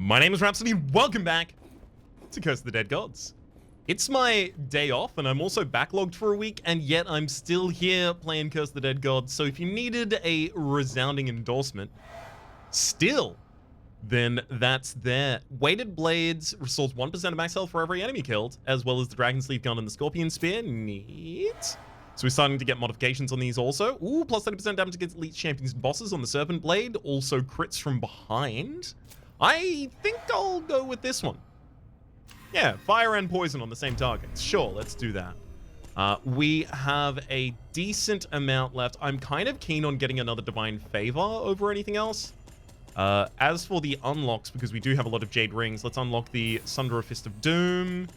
My name is Rhapsody, welcome back to Curse of the Dead Gods. It's my day off, and I'm also backlogged for a week, and yet I'm still here playing Curse of the Dead Gods, so if you needed a resounding endorsement, still, then that's there. Weighted Blades restores 1% of max health for every enemy killed, as well as the Dragon Sleeve Gun and the Scorpion Spear. Neat. So we're starting to get modifications on these also. Ooh, plus 30% damage against elite champions and bosses on the Serpent Blade. Also crits from behind. I think I'll go with this one. Yeah, fire and poison on the same target. Sure, let's do that. We have a decent amount left. I'm kind of keen on getting another Divine Favor over anything else. As for the unlocks, because we do have a lot of Jade Rings, let's unlock the Sunderer Fist of Doom.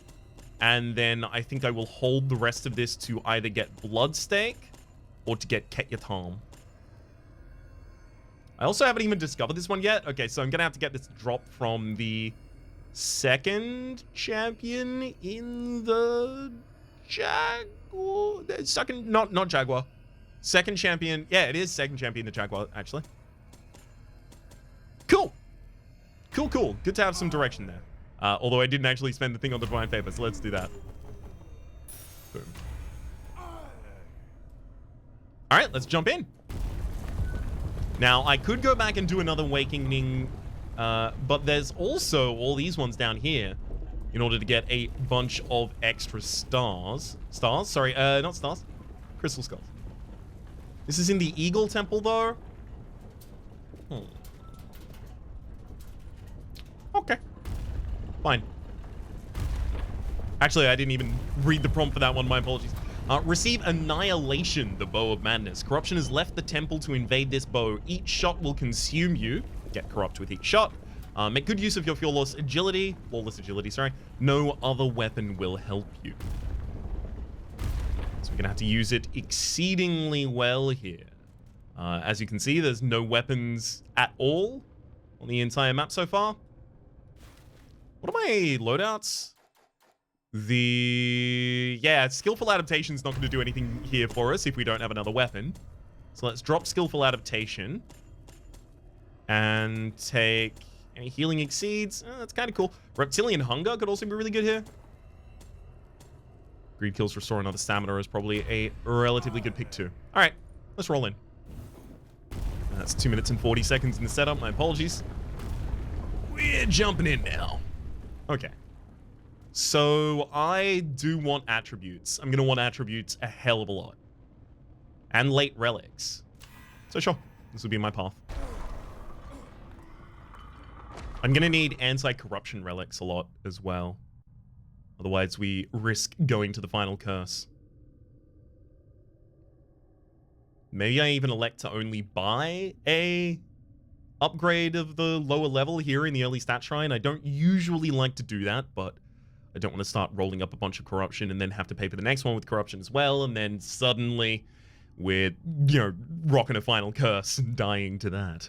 And then I think I will hold the rest of this to either get Bloodstake or to get Ketyatam. I also haven't even discovered this one yet. Okay, so I'm going to have to get this drop from the second champion in the Jaguar. Second, not Jaguar. Second champion. Yeah, it is second champion, the Jaguar, actually. Cool. Cool. Good to have some direction there. Although I didn't actually spend the thing on the Divine Favor, so let's do that. Boom. All right, let's jump in. Now, I could go back and do another Awakening, but there's also all these ones down here in order to get a bunch of extra stars. Stars? Sorry, not stars. Crystal Skulls. This is in the Eagle Temple, though. Okay. Fine. Actually, I didn't even read the prompt for that one. My apologies. Receive Annihilation, the Bow of Madness. Corruption has left the temple to invade this bow. Each shot will consume you. Get corrupt with each shot. Make good use of your flawless agility. Sorry. No other weapon will help you. So we're going to have to use it exceedingly well here. As you can see, there's no weapons at all on the entire map so far. What are my loadouts? Yeah, Skillful Adaptation's not going to do anything here for us if we don't have another weapon. So let's drop Skillful Adaptation. And take any Healing Exceeds. That's kind of cool. Reptilian Hunger could also be really good here. Greed Kills Restore another Stamina is probably a relatively good pick too. Alright, let's roll in. That's 2 minutes and 40 seconds in the setup. My apologies. We're jumping in now. Okay. So I do want attributes. I'm going to want attributes a hell of a lot. And late relics. So sure, this will be my path. I'm going to need anti-corruption relics a lot as well. Otherwise we risk going to the final curse. Maybe I even elect to only buy a upgrade of the lower level here in the early stat shrine. I don't usually like to do that, but I don't want to start rolling up a bunch of corruption and then have to pay for the next one with corruption as well, and then suddenly we're, rocking a final curse and dying to that.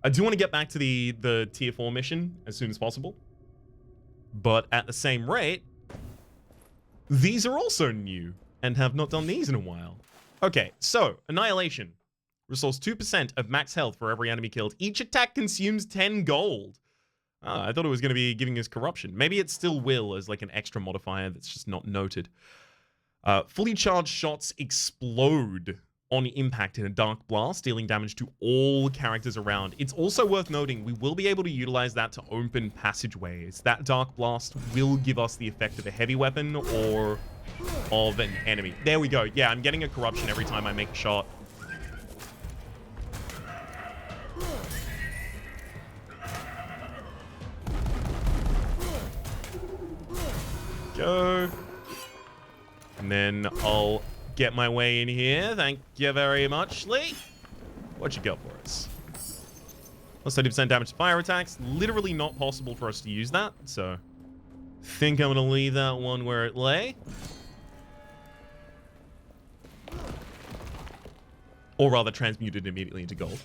I do want to get back to the tier 4 mission as soon as possible, but at the same rate, these are also new and have not done these in a while. Okay, so Annihilation. Restores 2% of max health for every enemy killed. Each attack consumes 10 gold. I thought it was going to be giving us corruption. Maybe it still will as like an extra modifier that's just not noted. Fully charged shots explode on impact in a dark blast, dealing damage to all characters around. It's also worth noting we will be able to utilize that to open passageways. That dark blast will give us the effect of a heavy weapon or of an enemy. There we go. Yeah, I'm getting a corruption every time I make a shot. Go. And then I'll get my way in here. Thank you very much, Lee. What you got for us? Plus 30% damage to fire attacks. Literally not possible for us to use that, so think I'm going to leave that one where it lay. Or rather, transmute it immediately into gold.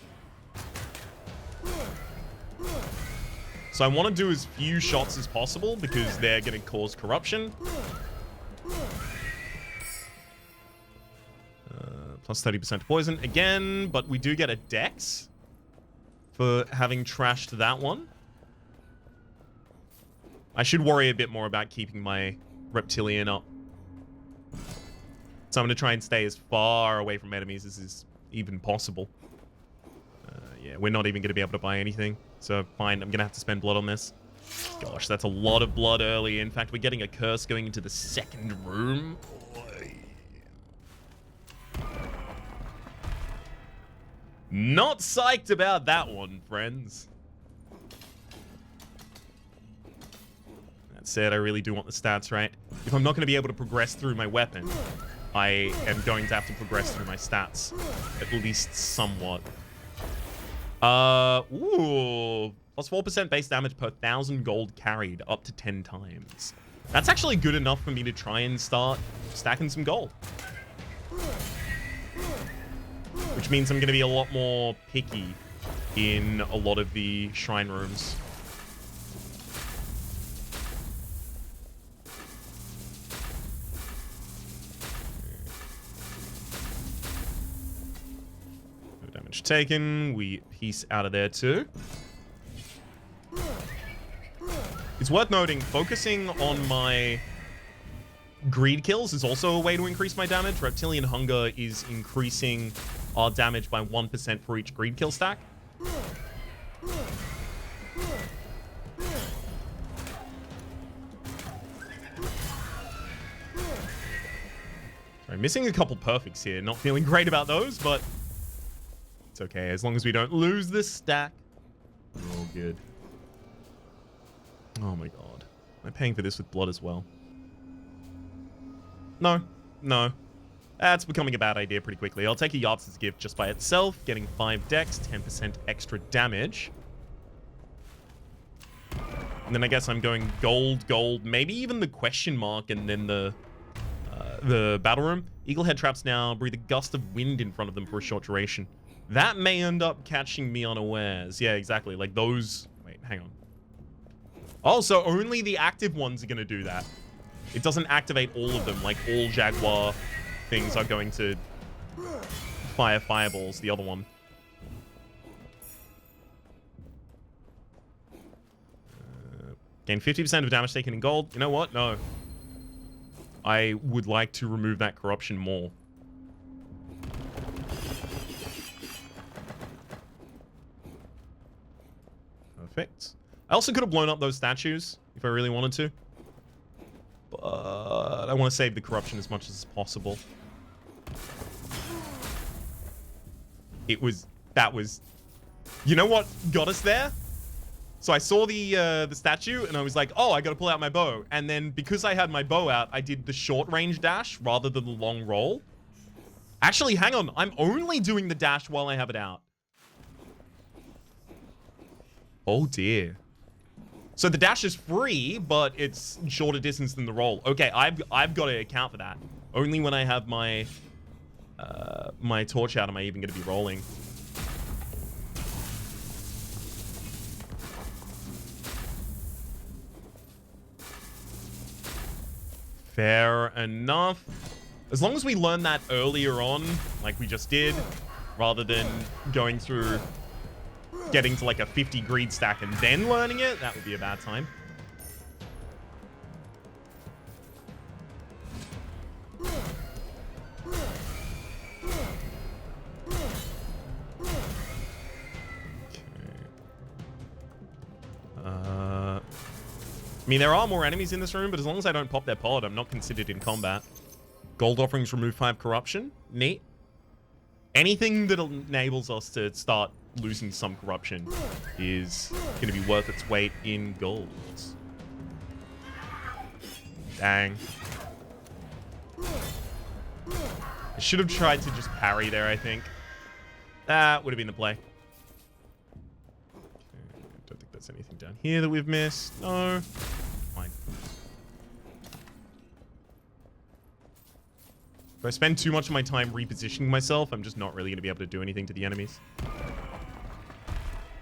So I want to do as few shots as possible because they're going to cause corruption. Plus 30% to poison again, but we do get a dex for having trashed that one. I should worry a bit more about keeping my reptilian up. So I'm going to try and stay as far away from enemies as is even possible. Yeah, we're not even going to be able to buy anything. So fine, I'm going to have to spend blood on this. Gosh, that's a lot of blood early. In fact, we're getting a curse going into the second room. Not psyched about that one, friends. That said, I really do want the stats right. If I'm not going to be able to progress through my weapon, I am going to have to progress through my stats. At least somewhat. Ooh. Plus 4% base damage per 1,000 gold carried up to 10 times. That's actually good enough for me to try and start stacking some gold. Which means I'm going to be a lot more picky in a lot of the shrine rooms. No damage taken. We piece out of there too. It's worth noting, focusing on my greed kills is also a way to increase my damage. Reptilian Hunger is increasing our damage by 1% for each greed kill stack. Sorry, missing a couple perfects here. Not feeling great about those, but it's okay. As long as we don't lose this stack, we're all good. Oh my god. Am I paying for this with blood as well? No. No. That's becoming a bad idea pretty quickly. I'll take a Yartz's gift just by itself, getting 5 dex, 10% extra damage. And then I guess I'm going gold, gold, maybe even the question mark, and then the battle room. Eaglehead traps now breathe a gust of wind in front of them for a short duration. That may end up catching me unawares. Yeah, exactly. Like those... Wait, hang on. Oh, so only the active ones are going to do that. It doesn't activate all of them. Like, all Jaguar things are going to fire fireballs. The other one. Gain 50% of damage taken in gold. You know what? No. I would like to remove that corruption more. Perfect. I also could have blown up those statues if I really wanted to. But I want to save the corruption as much as possible. That was... You know what got us there? So I saw the statue and I was like, oh, I got to pull out my bow. And then because I had my bow out, I did the short range dash rather than the long roll. Actually, hang on. I'm only doing the dash while I have it out. Oh, dear. So the dash is free, but it's shorter distance than the roll. Okay, I've got to account for that. Only when I have my my torch out am I even going to be rolling. Fair enough. As long as we learn that earlier on, like we just did, rather than going through... getting to like a 50 greed stack and then learning it, that would be a bad time. I mean, there are more enemies in this room, but as long as I don't pop their pod, I'm not considered in combat. Gold offerings remove 5 corruption. Neat. Anything that enables us to start losing some corruption is going to be worth its weight in gold. Dang. I should have tried to just parry there, I think. That would have been the play. Okay, don't think there's anything down here that we've missed. No. Fine. If I spend too much of my time repositioning myself, I'm just not really going to be able to do anything to the enemies.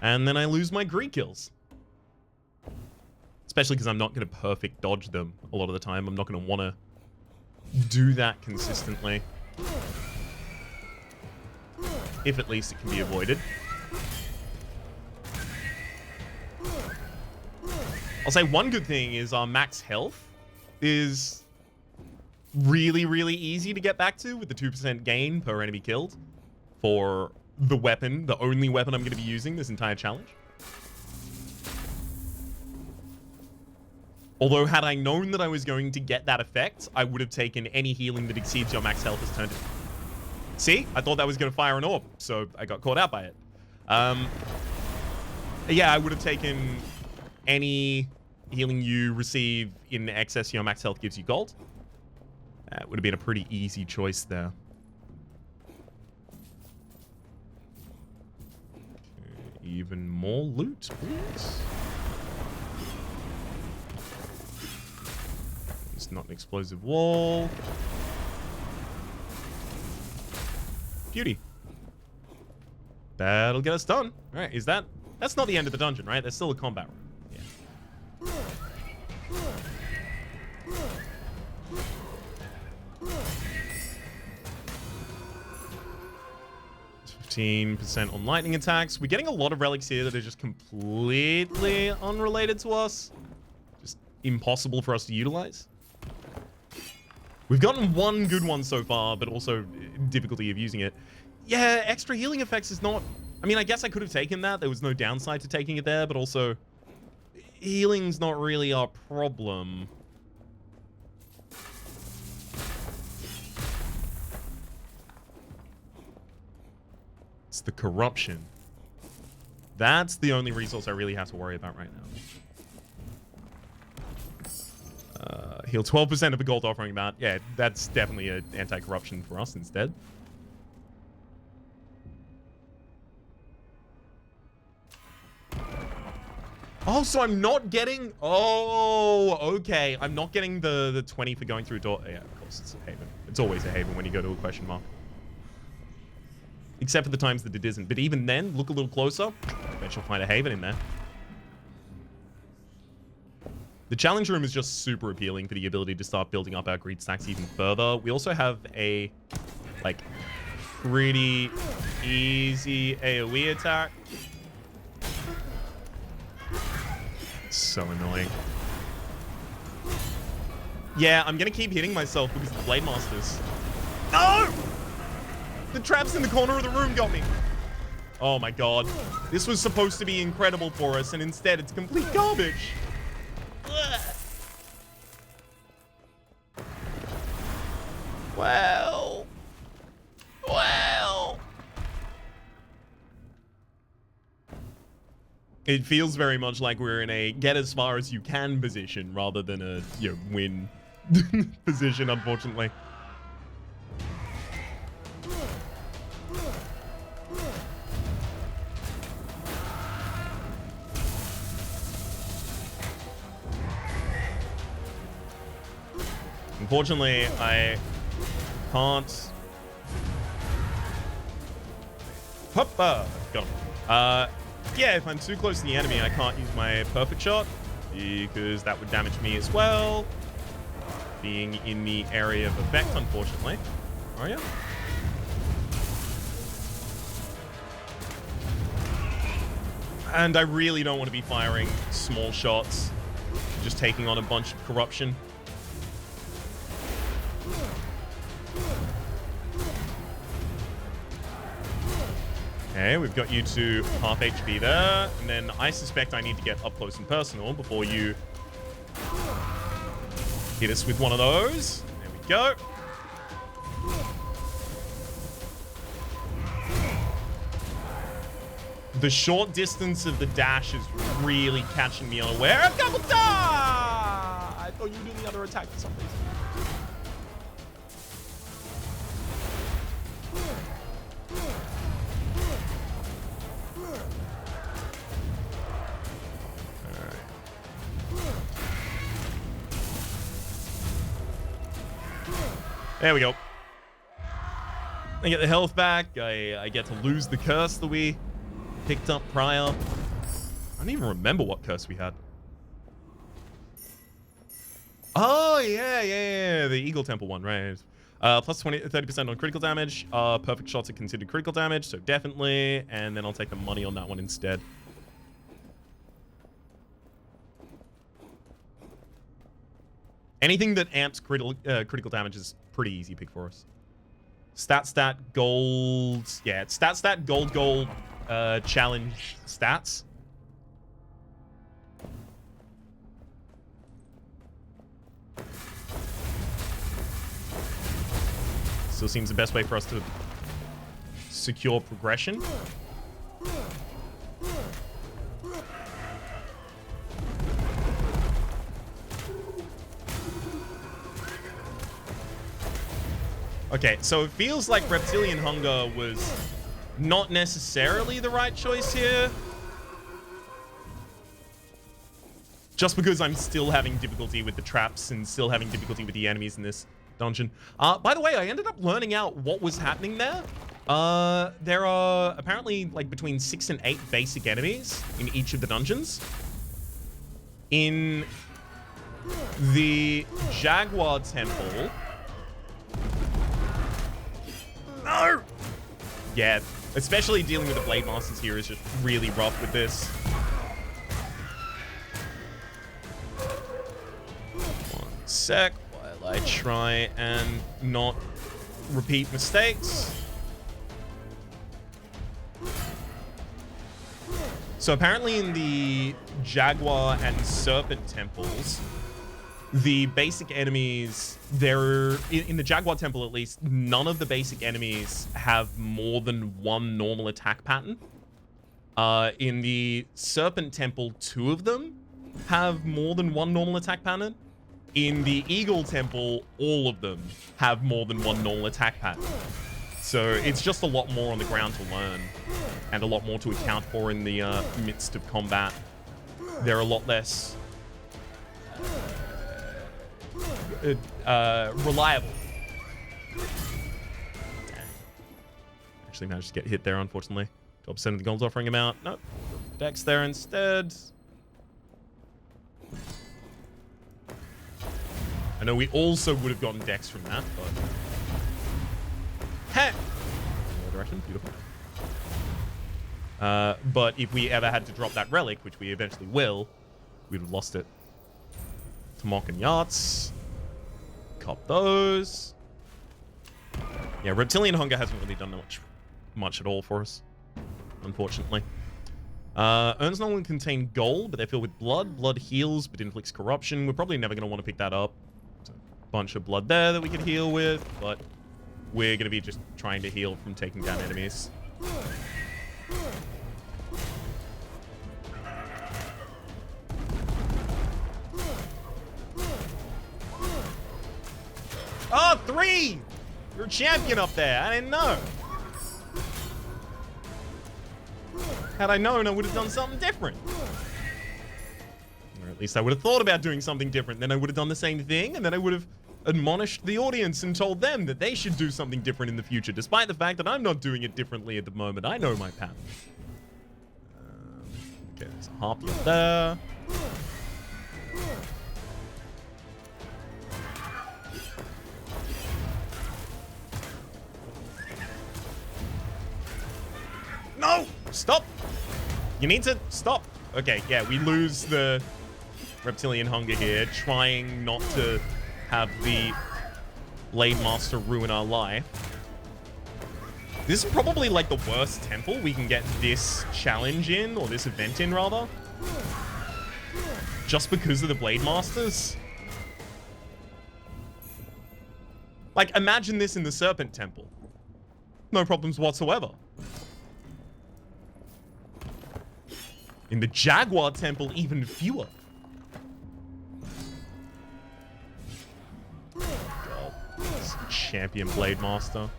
And then I lose my greed kills. Especially because I'm not going to perfect dodge them a lot of the time. I'm not going to want to do that consistently. if at least it can be avoided. I'll say one good thing is our max health is really, really easy to get back to with the 2% gain per enemy killed for the weapon, the only weapon I'm going to be using this entire challenge. Although, had I known that I was going to get that effect, I would have taken any healing that exceeds your max health as turned it. See? I thought that was going to fire an orb, so I got caught out by it. Yeah, I would have taken any healing you receive in excess of your max health gives you gold. That would have been a pretty easy choice there. Okay, even more loot, please. It's not an explosive wall. Beauty. That'll get us done. All right, is that... That's not the end of the dungeon, right? There's still a combat room. Yeah. 15% on lightning attacks. We're getting a lot of relics here that are just completely unrelated to us. Just impossible for us to utilize. We've gotten one good one so far, but also difficulty of using it. Yeah, extra healing effects is not... I mean, I guess I could have taken that. There was no downside to taking it there, but also healing's not really our problem. It's the corruption. That's the only resource I really have to worry about right now. Heal 12% of a gold offering amount. Yeah, that's definitely an anti-corruption for us instead. Oh, so I'm not getting... Oh, okay. I'm not getting the 20 for going through a door. Yeah, of course, it's a haven. It's always a haven when you go to a question mark. Except for the times that it isn't. But even then, look a little closer. I bet you'll find a haven in there. The challenge room is just super appealing for the ability to start building up our greed stacks even further. We also have a, like, pretty easy AoE attack. It's so annoying. Yeah, I'm gonna keep hitting myself because of the Blade Masters. No! The traps in the corner of the room got me. Oh my god. This was supposed to be incredible for us, and instead it's complete garbage. Well. It feels very much like we're in a get as far as you can position rather than a, you know, win position, unfortunately. Unfortunately, I can't... Hoppa! Got him. Yeah, if I'm too close to the enemy, I can't use my perfect shot because that would damage me as well. Being in the area of effect, unfortunately. Are you? And I really don't want to be firing small shots, just taking on a bunch of corruption. Okay, we've got you to half HP there, and then I suspect I need to get up close and personal before you hit us with one of those. There we go. The short distance of the dash is really catching me unaware. Double da! I thought you were doing the other attack for some reason. There we go. I get the health back. I get to lose the curse that we picked up prior. I don't even remember what curse we had. Oh, yeah. The Eagle Temple one, right. Plus 30% on critical damage. Perfect shots are considered critical damage, so definitely. And then I'll take the money on that one instead. Anything that amps critical damage is pretty easy pick for us. Stat, gold. Yeah, it's stat, gold, challenge stats. Still seems the best way for us to secure progression. Okay, so it feels like Reptilian Hunger was not necessarily the right choice here. Just because I'm still having difficulty with the traps and still having difficulty with the enemies in this dungeon. By the way, I ended up learning out what was happening there. There are apparently like between 6 and 8 basic enemies in each of the dungeons. In the Jaguar Temple... No! Yeah, especially dealing with the Blade Masters here is just really rough with this. One sec while I try and not repeat mistakes. So apparently in the Jaguar and Serpent temples, the basic enemies, in the Jaguar Temple at least, none of the basic enemies have more than one normal attack pattern. In the Serpent Temple, 2 of them have more than one normal attack pattern. In the Eagle Temple, all of them have more than one normal attack pattern. So it's just a lot more on the ground to learn, and a lot more to account for in the midst of combat. They're a lot less... reliable. Actually managed to get hit there, unfortunately. 12% of the gold's offering amount. Nope. Dex there instead. I know we also would have gotten Dex from that, but... Hey! Direction, beautiful. But if we ever had to drop that relic, which we eventually will, we'd have lost it. Tomok and Yachts. Cop those. Yeah, Reptilian Hunger hasn't really done much at all for us, unfortunately. Urns no longer contain gold, but they're filled with blood. Blood heals, but inflicts corruption. We're probably never going to want to pick that up. There's a bunch of blood there that we could heal with, but we're going to be just trying to heal from taking down enemies. Oh, 3! You're a champion up there. I didn't know. Had I known, I would have done something different. Or at least I would have thought about doing something different. Then I would have done the same thing, and then I would have admonished the audience and told them that they should do something different in the future, despite the fact that I'm not doing it differently at the moment. I know my pattern. Okay, there's a harpy up there. No! Stop! You need to stop. Okay, yeah, we lose the Reptilian Hunger here, trying not to have the Blade Master ruin our life. This is probably like the worst temple we can get this challenge in, or this event in, rather. Just because of the Blade Masters. Like, imagine this in the Serpent Temple. No problems whatsoever. In the Jaguar Temple, even fewer. God, this champion Blade Master.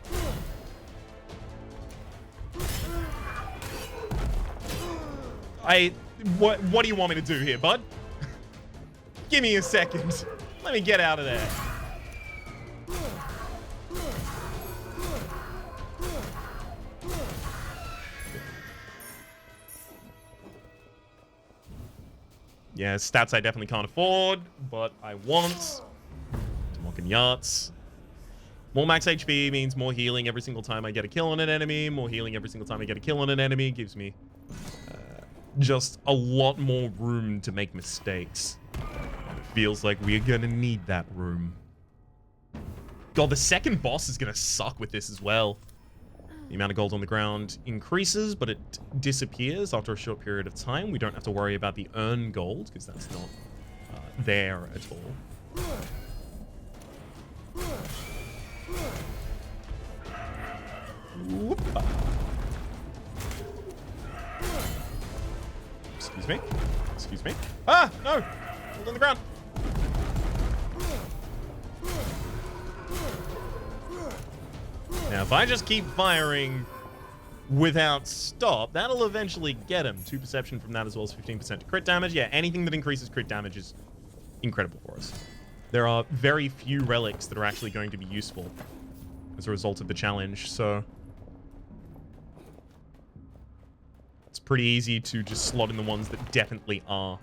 What do you want me to do here, bud? Give me a second. Let me get out of there. Yeah, stats I definitely can't afford, but I want. Tomok and Yachts. More max HP means more healing every single time I get a kill on an enemy. More healing every single time I get a kill on an enemy gives me just a lot more room to make mistakes. And it feels like we're gonna need that room. God, the second boss is gonna suck with this as well. The amount of gold on the ground increases, but it disappears after a short period of time. We don't have to worry about the earn gold, because that's not there at all. Whoop-a. Excuse me. Excuse me. Ah, no! Hold on the ground. Now, if I just keep firing without stop, that'll eventually get him. 2 perception from that as well as 15% to crit damage. Yeah, anything that increases crit damage is incredible for us. There are very few relics that are actually going to be useful as a result of the challenge, so it's pretty easy to just slot in the ones that definitely are.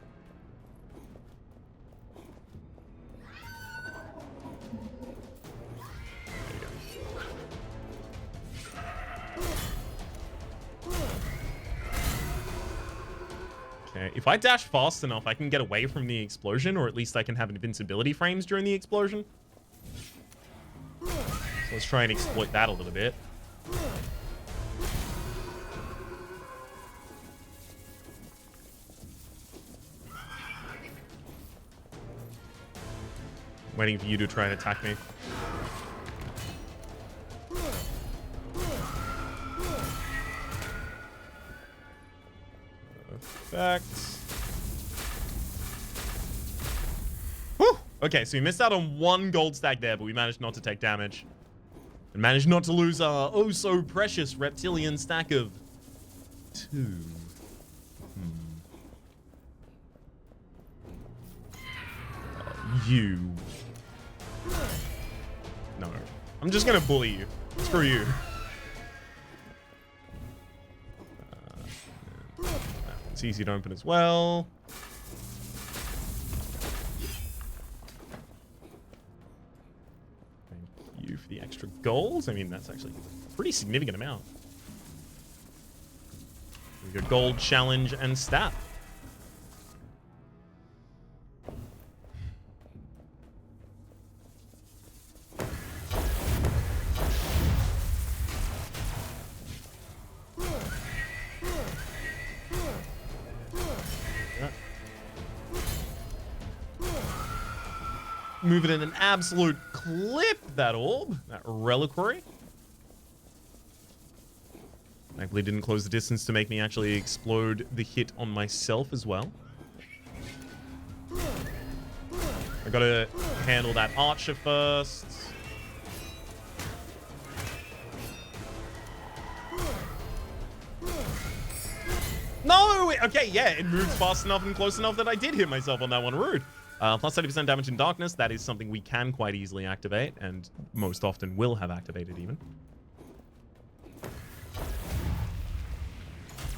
Okay, if I dash fast enough, I can get away from the explosion, or at least I can have invincibility frames during the explosion. So let's try and exploit that a little bit. Waiting for you to try and attack me. Perfect. Whew! Okay, so we missed out on 1 gold stack there, but we managed not to take damage. And managed not to lose our oh-so-precious reptilian stack of 2. You. No. I'm just gonna bully you. Screw you. It's easy to open as well. Thank you for the extra gold. I mean, that's actually a pretty significant amount. We got gold, challenge, and stat. Move it in an absolute clip, that orb, that reliquary. Thankfully didn't close the distance to make me actually explode the hit on myself as well. I gotta handle that archer first. No! Okay, yeah, it moved fast enough and close enough that I did hit myself on that one. Rude. Plus 30% damage in darkness. That is something we can quite easily activate, and most often will have activated even.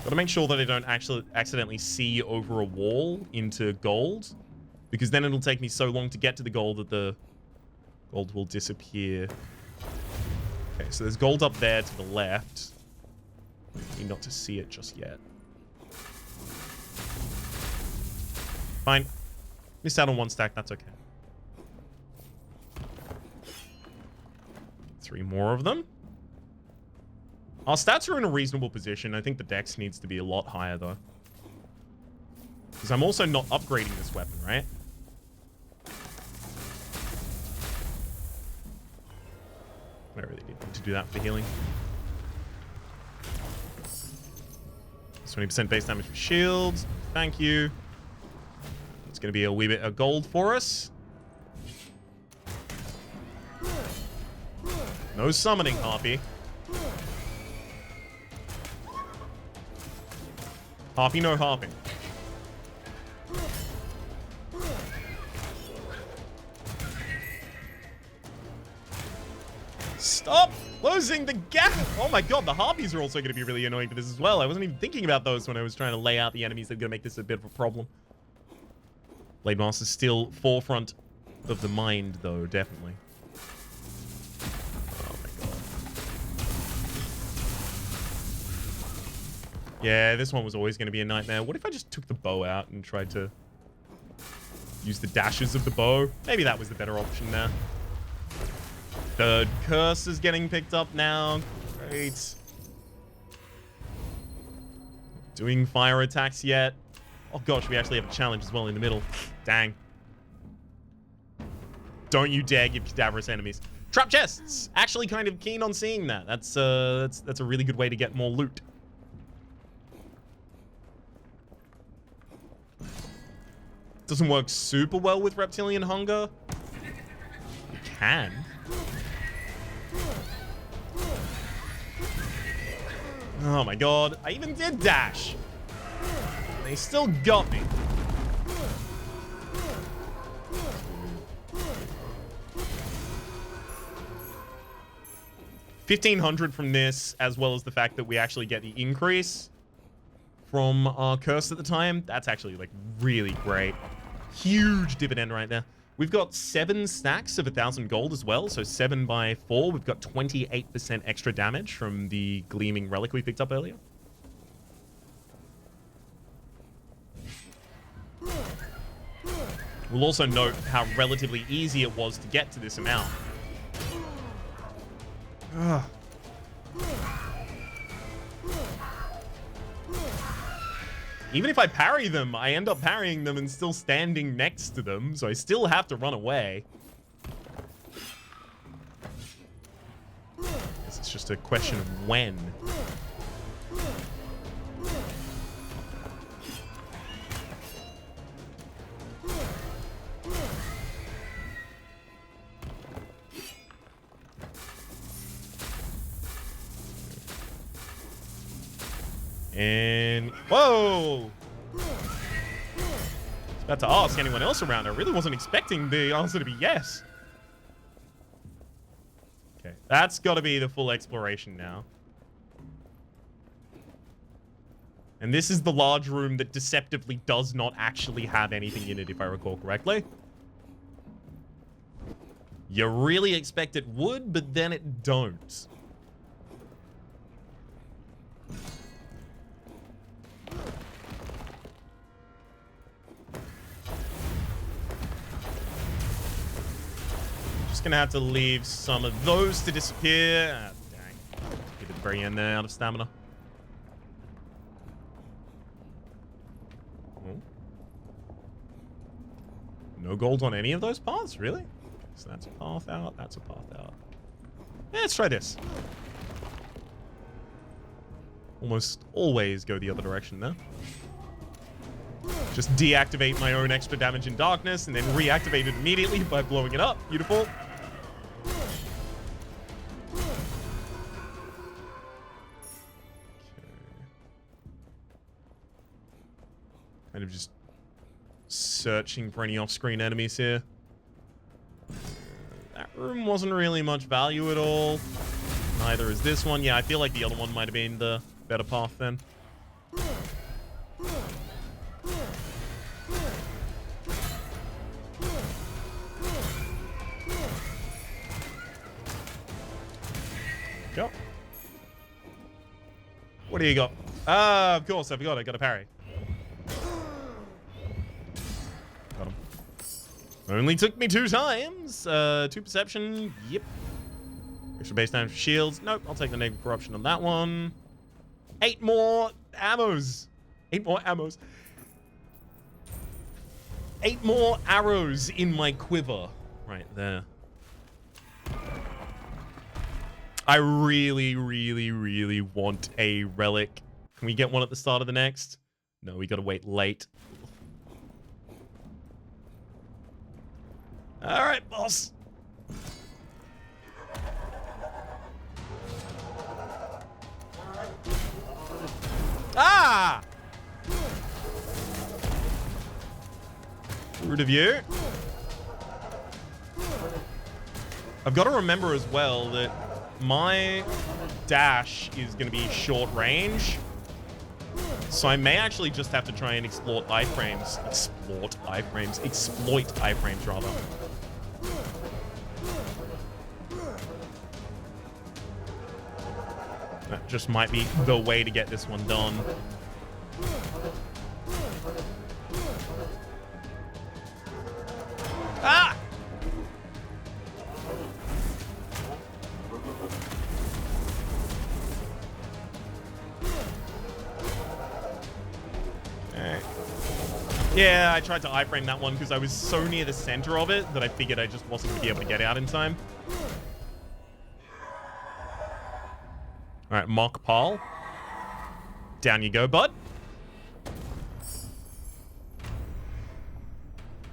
Gotta make sure that I don't actually accidentally see over a wall into gold, because then it'll take me so long to get to the gold that the gold will disappear. Okay, so there's gold up there to the left. I need not to see it just yet. Fine. Missed out on 1 stack, that's okay. 3 more of them. Our stats are in a reasonable position. I think the dex needs to be a lot higher, though. Because I'm also not upgrading this weapon, right? I really need to do that for healing. 20% base damage for shields. Thank you. It's going to be a wee bit of gold for us. No summoning, Harpy. Harpy, no harping. Stop closing the gap! Oh my god, the harpies are also going to be really annoying for this as well. I wasn't even thinking about those when I was trying to lay out the enemies that are going to make this a bit of a problem. Blade Master's still forefront of the mind, though, definitely. Yeah, this one was always going to be a nightmare. What if I just took the bow out and tried to use the dashes of the bow? Maybe that was the better option there. Third curse is getting picked up now. Great. Doing fire attacks yet. Oh gosh, we actually have a challenge as well in the middle. Dang. Don't you dare give cadaverous enemies. Trap chests! Actually kind of keen on seeing that. That's a really good way to get more loot. Doesn't work super well with reptilian hunger. It can. Oh my god. I even did dash. They still got me. $1,500 from this, as well as the fact that we actually get the increase from our curse at the time. That's actually, like, really great. Huge dividend right there. We've got 7 stacks of 1,000 gold as well, so 7 by 4. We've got 28% extra damage from the gleaming relic we picked up earlier. We'll also note how relatively easy it was to get to this amount. Ugh. Even if I parry them, I end up parrying them and still standing next to them, so I still have to run away. Guess it's just a question of when. And whoa! I was about to ask anyone else around. I really wasn't expecting the answer to be yes. Okay, that's got to be the full exploration now. And this is the large room that deceptively does not actually have anything in it, if I recall correctly. You really expect it would, but then it don't. Just gonna have to leave some of those to disappear. Ah, dang. Get at the very end there, out of stamina. Oh. No gold on any of those paths, really? So that's a path out, that's a path out. Yeah, let's try this. Almost always go the other direction there. Just deactivate my own extra damage in darkness and then reactivate it immediately by blowing it up. Beautiful. Kind of just searching for any off-screen enemies here. That room wasn't really much value at all. Neither is this one. Yeah, I feel like the other one might have been the better path then. Go. What do you got? Ah, of course, I forgot. I got a parry. Got him. Only took me 2 times. 2 perception. Yep. Extra base damage for shields. Nope, I'll take the negative corruption on that one. 8 more ammos. 8 more ammos. 8 more arrows in my quiver. Right there. I really, really, really want a relic. Can we get one at the start of the next? No, we gotta wait late. Alright, boss. Ah! Rude of you. I've got to remember as well that my dash is going to be short range. So I may actually just have to try and exploit iframes. Exploit iframes, rather. just might be the way to get this one done. Ah! Okay. Yeah, I tried to iframe that one because I was so near the center of it that I figured I just wasn't going to be able to get out in time. All right, Mock Pal. Down you go, bud.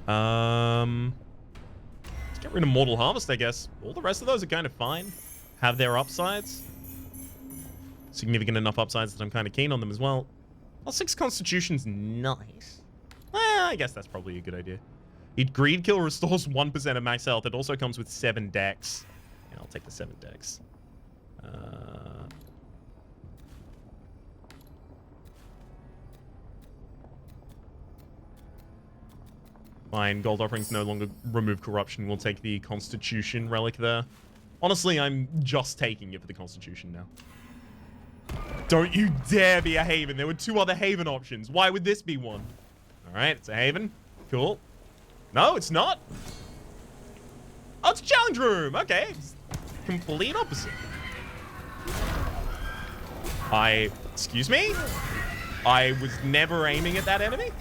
Let's get rid of Mortal Harvest, I guess. All the rest of those are kind of fine. Have their upsides. Significant enough upsides that I'm kind of keen on them as well. +6 Constitution's nice. I guess that's probably a good idea. Greed Kill restores 1% of max health. It also comes with 7 decks. Yeah, I'll take the 7 decks. Fine, Gold Offerings no longer remove corruption. We'll take the Constitution relic there. Honestly, I'm just taking it for the Constitution now. Don't you dare be a Haven. There were 2 other Haven options. Why would this be one? All right, it's a Haven. Cool. No, it's not. Oh, it's a Challenge Room. Okay. It's complete opposite. Excuse me? I was never aiming at that enemy?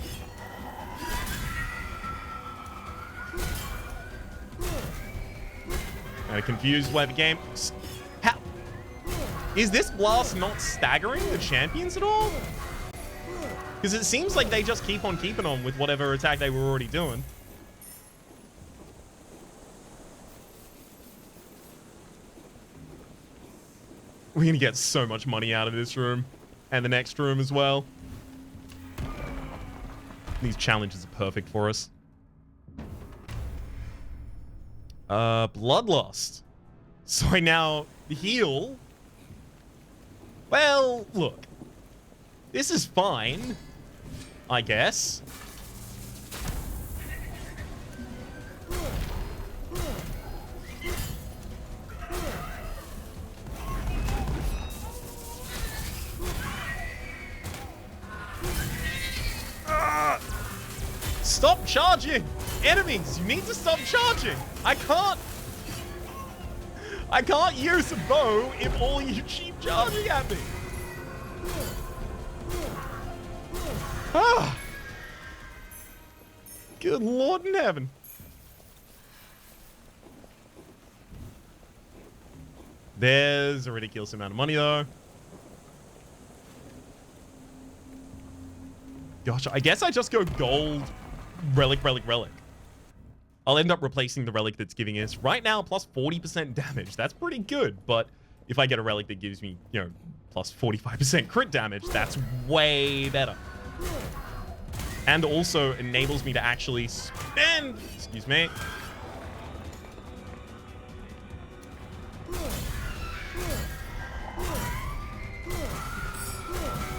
Kind of confused why the game... How? Is this blast not staggering the champions at all? Because it seems like they just keep on keeping on with whatever attack they were already doing. We're going to get so much money out of this room. And the next room as well. These challenges are perfect for us. Bloodlust. So I now heal. Well, look. This is fine, I guess. Stop charging! Enemies, you need to stop charging! I can't use a bow if all you keep charging at me! Ah! Good Lord in heaven. There's a ridiculous amount of money, though. Gosh, I guess I just go gold, relic. I'll end up replacing the relic that's giving us, right now, plus 40% damage. That's pretty good, but if I get a relic that gives me, you know, plus 45% crit damage, that's way better. And also enables me to actually spend... Excuse me.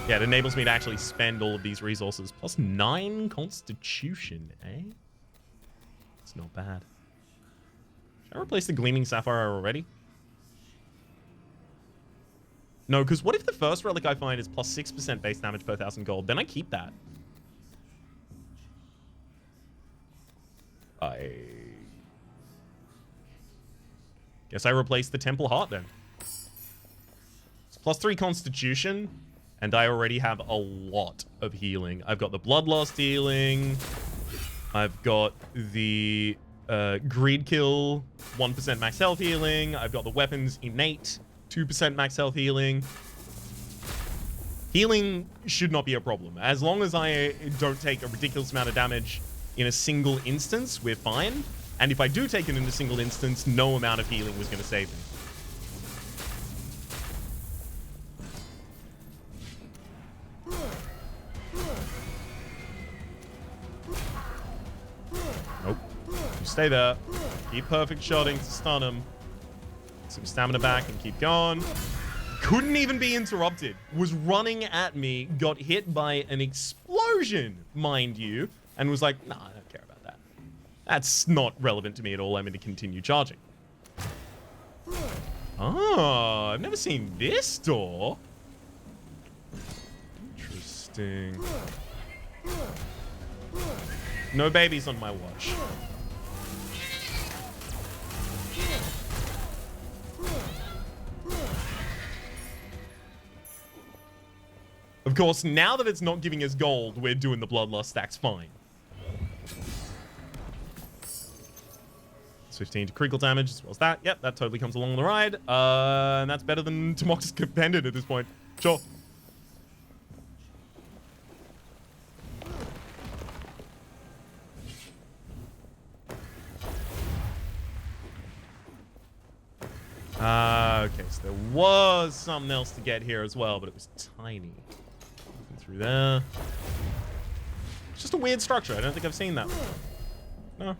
Yeah, it enables me to actually spend all of these resources. Plus 9 Constitution, eh? It's not bad. Should I replace the Gleaming Sapphire already? No, because what if the first relic I find is plus 6% base damage per 1,000 gold? Then I keep that. I guess I replace the Temple Heart then. It's plus 3 Constitution, and I already have a lot of healing. I've got the Bloodlust healing. I've got the Greed Kill, 1% max health healing. I've got the Weapons Innate, 2% max health healing. Healing should not be a problem. As long as I don't take a ridiculous amount of damage in a single instance, we're fine. And if I do take it in a single instance, no amount of healing was going to save me. Nope. You stay there. Keep perfect shotting to stun him. Some stamina back and keep going. Couldn't even be interrupted. Was running at me, got hit by an explosion, mind you, and was like, nah, I don't care about that. That's not relevant to me at all. I'm going to continue charging. Oh, I've never seen this door. Interesting. No babies on my watch. Of course, now that it's not giving us gold, we're doing the Bloodlust stacks fine. 15 to critical damage as well as that. Yep, that totally comes along the ride. And that's better than Tomox's Pendant at this point. Sure. Okay, so there was something else to get here as well, but it was tiny. Looking through there. It's just a weird structure. I don't think I've seen that before. No.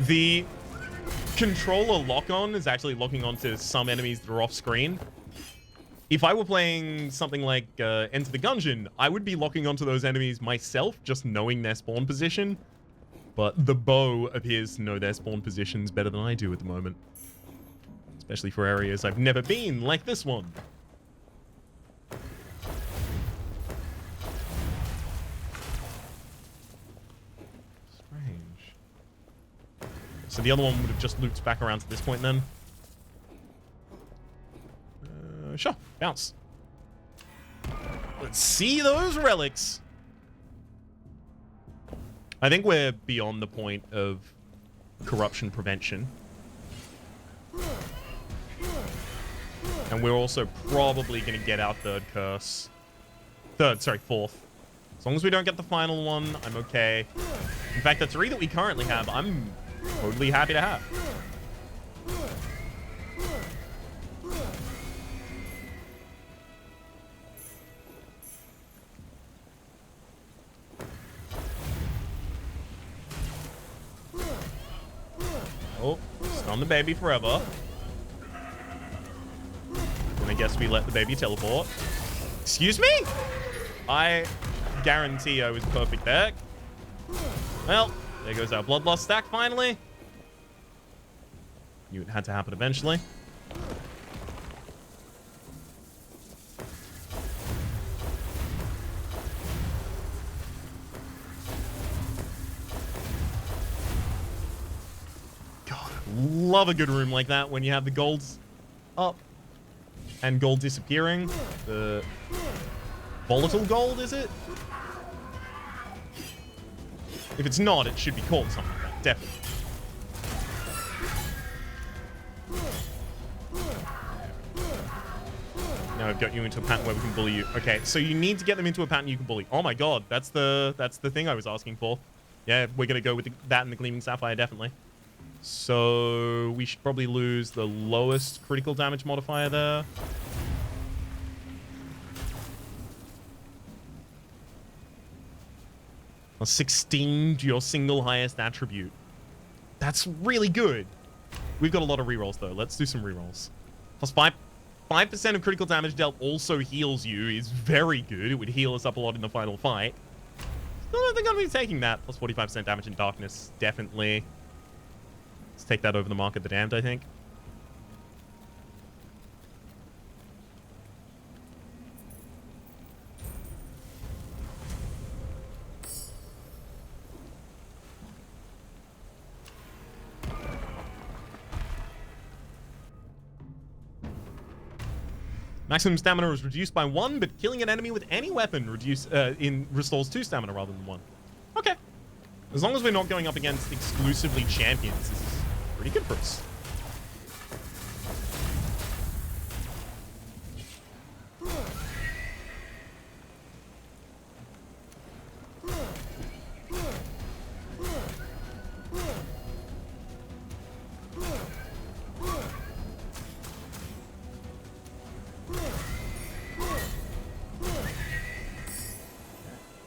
The controller lock-on is actually locking onto some enemies that are off-screen. If I were playing something like Enter the Gungeon, I would be locking onto those enemies myself, just knowing their spawn position. But the bow appears to know their spawn positions better than I do at the moment. Especially for areas I've never been, like this one. So the other one would have just looped back around to this point then. Sure, bounce. Let's see those relics. I think we're beyond the point of corruption prevention. And we're also probably going to get our fourth. As long as we don't get the final one, I'm okay. In fact, the 3 that we currently have, I'm totally happy to have. Oh, stun the baby forever. And I guess we let the baby teleport. Excuse me? I guarantee I was perfect there. Well, there goes our Bloodlust stack finally. Knew it had to happen eventually. God, I love a good room like that when you have the golds up and gold disappearing. The volatile gold, is it? If it's not, it should be called something like that, definitely. Now I've got you into a pattern where we can bully you. Okay, so you need to get them into a pattern you can bully. Oh my god, that's the thing I was asking for. Yeah, we're gonna go with that and the Gleaming Sapphire, definitely. So we should probably lose the lowest critical damage modifier there. A 16 to your single highest attribute. That's really good. We've got a lot of rerolls though. Let's do some rerolls. Plus 5% of critical damage dealt also heals you is very good. It would heal us up a lot in the final fight. Still don't think I'm going to be taking that. Plus 45% damage in darkness. Definitely. Let's take that over the Mark of the Damned, I think. Maximum stamina is reduced by 1, but killing an enemy with any weapon restores 2 stamina rather than 1. Okay. As long as we're not going up against exclusively champions, this is pretty good for us.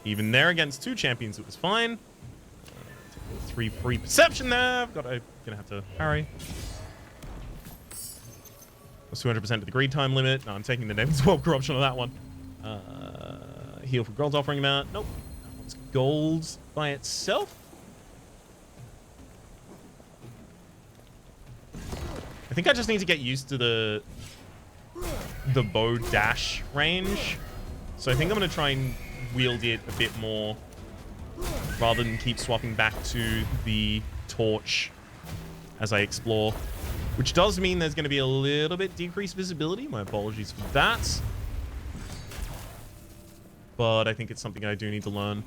Even there against 2 champions, it was fine. Take a 3 free perception there. Gonna have to parry. Plus 200% of the greed time limit. No, I'm taking the negative 12 corruption on that one. Heal for gold's offering amount. Nope. That one's gold by itself. I think I just need to get used to the bow dash range. So I think I'm going to try and wield it a bit more rather than keep swapping back to the torch as I explore. Which does mean there's going to be a little bit decreased visibility. My apologies for that. But I think it's something I do need to learn.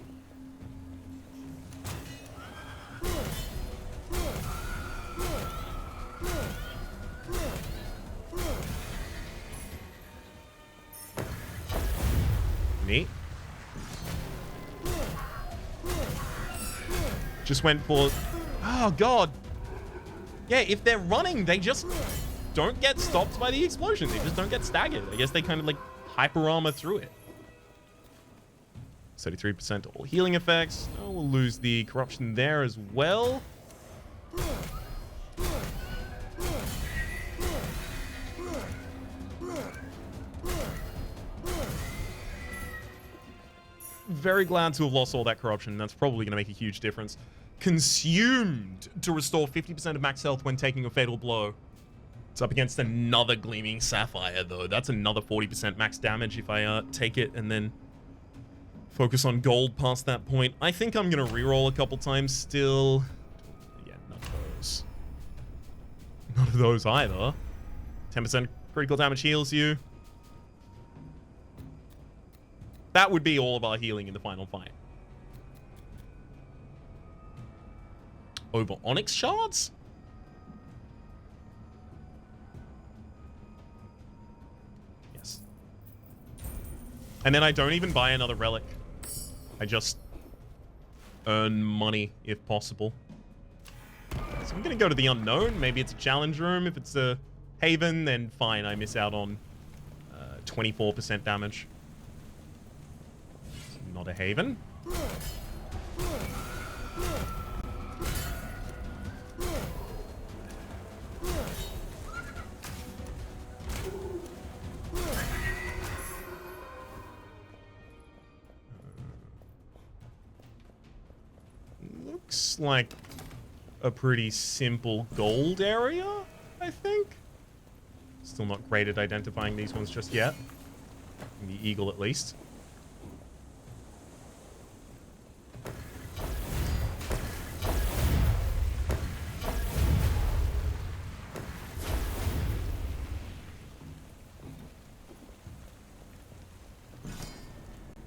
Neat. Just went for... Oh, God. Yeah, if they're running, they just don't get stopped by the explosion. They just don't get staggered. I guess they kind of, like, hyper armor through it. 33% all healing effects. Oh, we'll lose the corruption there as well. Very glad to have lost all that corruption. That's probably going to make a huge difference. Consumed to restore 50% of max health when taking a fatal blow. It's up against another Gleaming Sapphire, though. That's another 40% max damage if I take it and then focus on gold past that point. I think I'm going to reroll a couple times still. Yeah, none of those. None of those either. 10% critical damage heals you. That would be all of our healing in the final fight. Over Onyx Shards? Yes. And then I don't even buy another relic. I just earn money if possible. So I'm going to go to the unknown. Maybe it's a challenge room. If it's a haven, then fine. I miss out on 24% damage. Not a haven. Looks like a pretty simple gold area, I think. Still not great at identifying these ones just yet. The eagle, at least.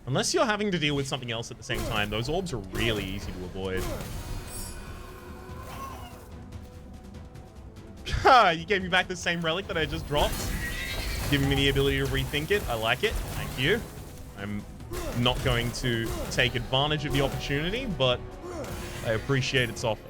Unless you're having to deal with something else at the same time, those orbs are really easy to avoid. You gave me back the same relic that I just dropped, giving me the ability to rethink it. I like it. Thank you. I'm not going to take advantage of the opportunity, but I appreciate its offer.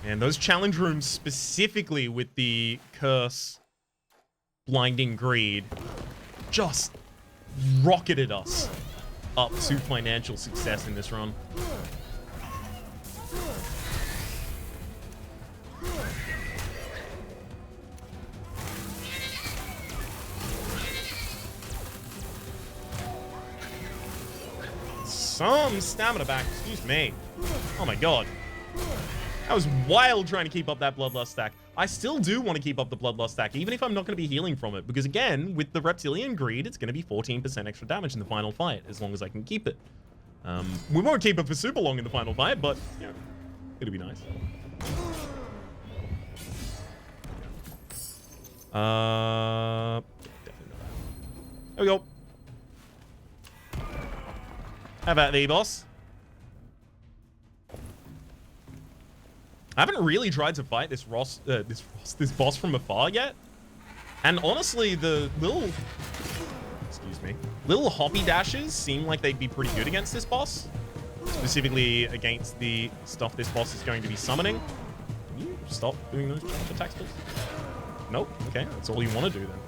And those challenge rooms, specifically with the curse blinding greed, just rocketed us up to financial success in this run. Some stamina back, excuse me. Oh my god. That was wild trying to keep up that Bloodlust stack. I still do want to keep up the Bloodlust stack, even if I'm not going to be healing from it. Because again, with the Reptilian Greed, it's going to be 14% extra damage in the final fight, as long as I can keep it. We won't keep it for super long in the final fight, but, you know, it'll be nice. Definitely not that. There we go. How about thee, boss? I haven't really tried to fight this boss from afar yet. And honestly, the little hoppy dashes seem like they'd be pretty good against this boss. Specifically against the stuff this boss is going to be summoning. stop doing those charge attacks, please? Nope. Okay, that's all you want to do then.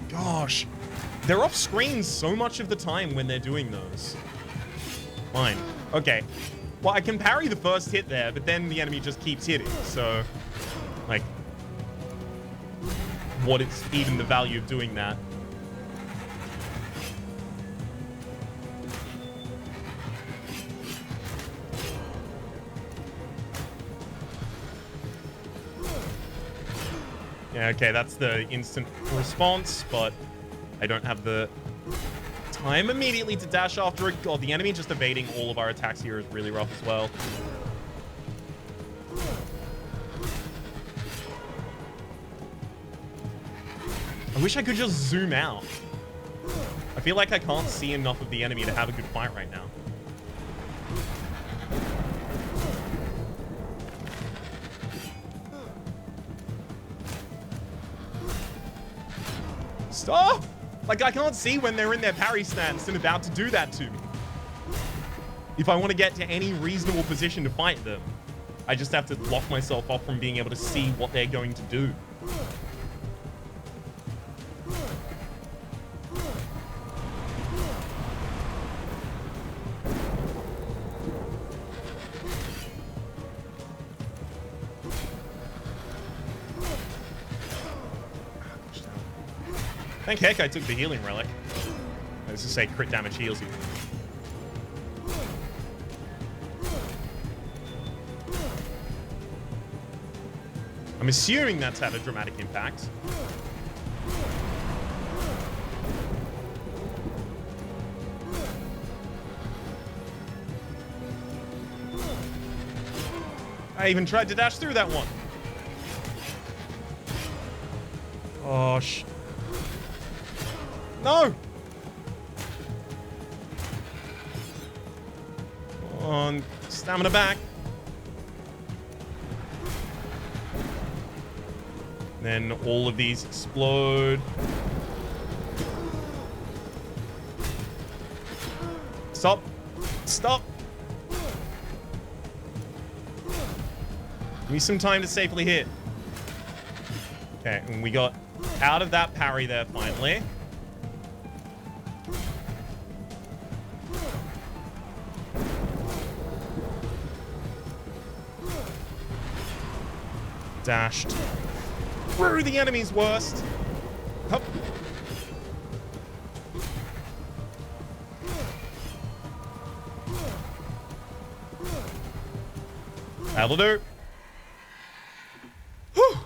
Gosh, they're off screen so much of the time when they're doing those. Fine. Okay. Well, I can parry the first hit there, but then the enemy just keeps hitting. So, like, what is even the value of doing that? Yeah, okay, that's the instant response, but I don't have the time immediately to dash after it. God, the enemy just evading all of our attacks here is really rough as well. I wish I could just zoom out. I feel like I can't see enough of the enemy to have a good fight right now. Stop! Like, I can't see when they're in their parry stance and about to do that to me. If I want to get to any reasonable position to fight them, I just have to lock myself off from being able to see what they're going to do. Thank heck I took the healing relic. Let's just say crit damage heals you. I'm assuming that's had a dramatic impact. I even tried to dash through that one. Oh, no! Come on, stamina back. Then all of these explode. Stop. Stop. Give me some time to safely hit. Okay, and we got out of that parry there finally. Dashed through the enemy's worst. Hup. That'll do. Whew.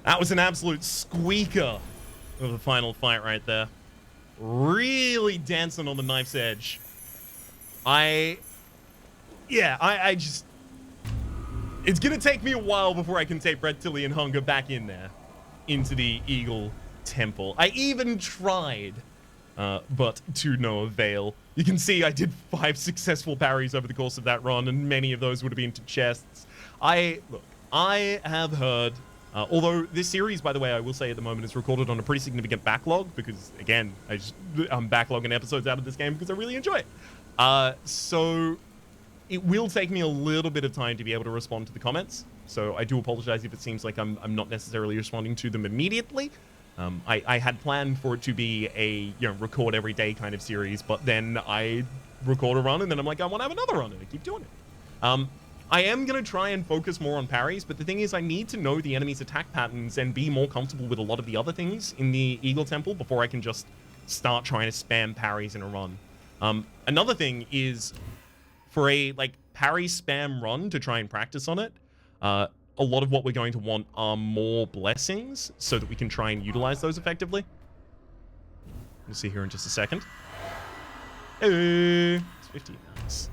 That was an absolute squeaker of the final fight right there. Really dancing on the knife's edge. I just... It's gonna take me a while before I can take Reptilian Hunger back in there. Into the Eagle Temple. I even tried, but to no avail. You can see I did 5 successful parries over the course of that run, and many of those would have been to chests. Look, I have heard, although this series, by the way, I will say at the moment is recorded on a pretty significant backlog, because, again, I'm backlogging episodes out of this game because I really enjoy it. So... It will take me a little bit of time to be able to respond to the comments, so I do apologize if it seems like I'm not necessarily responding to them immediately. I had planned for it to be a record every day kind of series, but then I record a run and then I'm like, I want to have another run, and I keep doing it. I am going to try and focus more on parries, but the thing is I need to know the enemy's attack patterns and be more comfortable with a lot of the other things in the Eagle Temple before I can just start trying to spam parries in a run. Another thing is... For a, parry spam run to try and practice on it, a lot of what we're going to want are more blessings so that we can try and utilize those effectively. We'll see here in just a second. Hey, it's 50. Nice.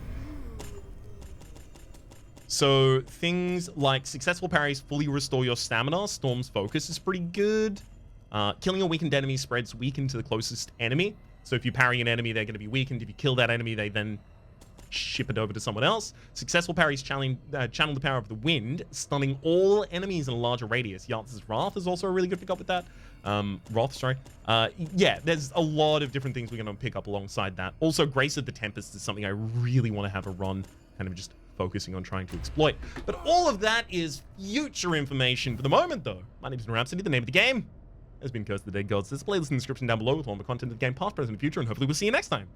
So things like successful parries fully restore your stamina. Storm's focus is pretty good. Killing a weakened enemy spreads weakened to the closest enemy. So if you parry an enemy, they're going to be weakened. If you kill that enemy, they then... ship it over to someone else. Successful parries channel the power of the wind, stunning all enemies in a larger radius. Yaltz's Wrath is also a really good pick up with that. Wrath, sorry. Yeah, there's a lot of different things we're going to pick up alongside that. Also, Grace of the Tempest is something I really want to have a run, kind of just focusing on trying to exploit. But all of that is future information. For the moment, though, my name is Rhapsody. The name of the game has been Curse of the Dead Gods. There's a playlist in the description down below with all the content of the game, past, present, and future, and hopefully we'll see you next time.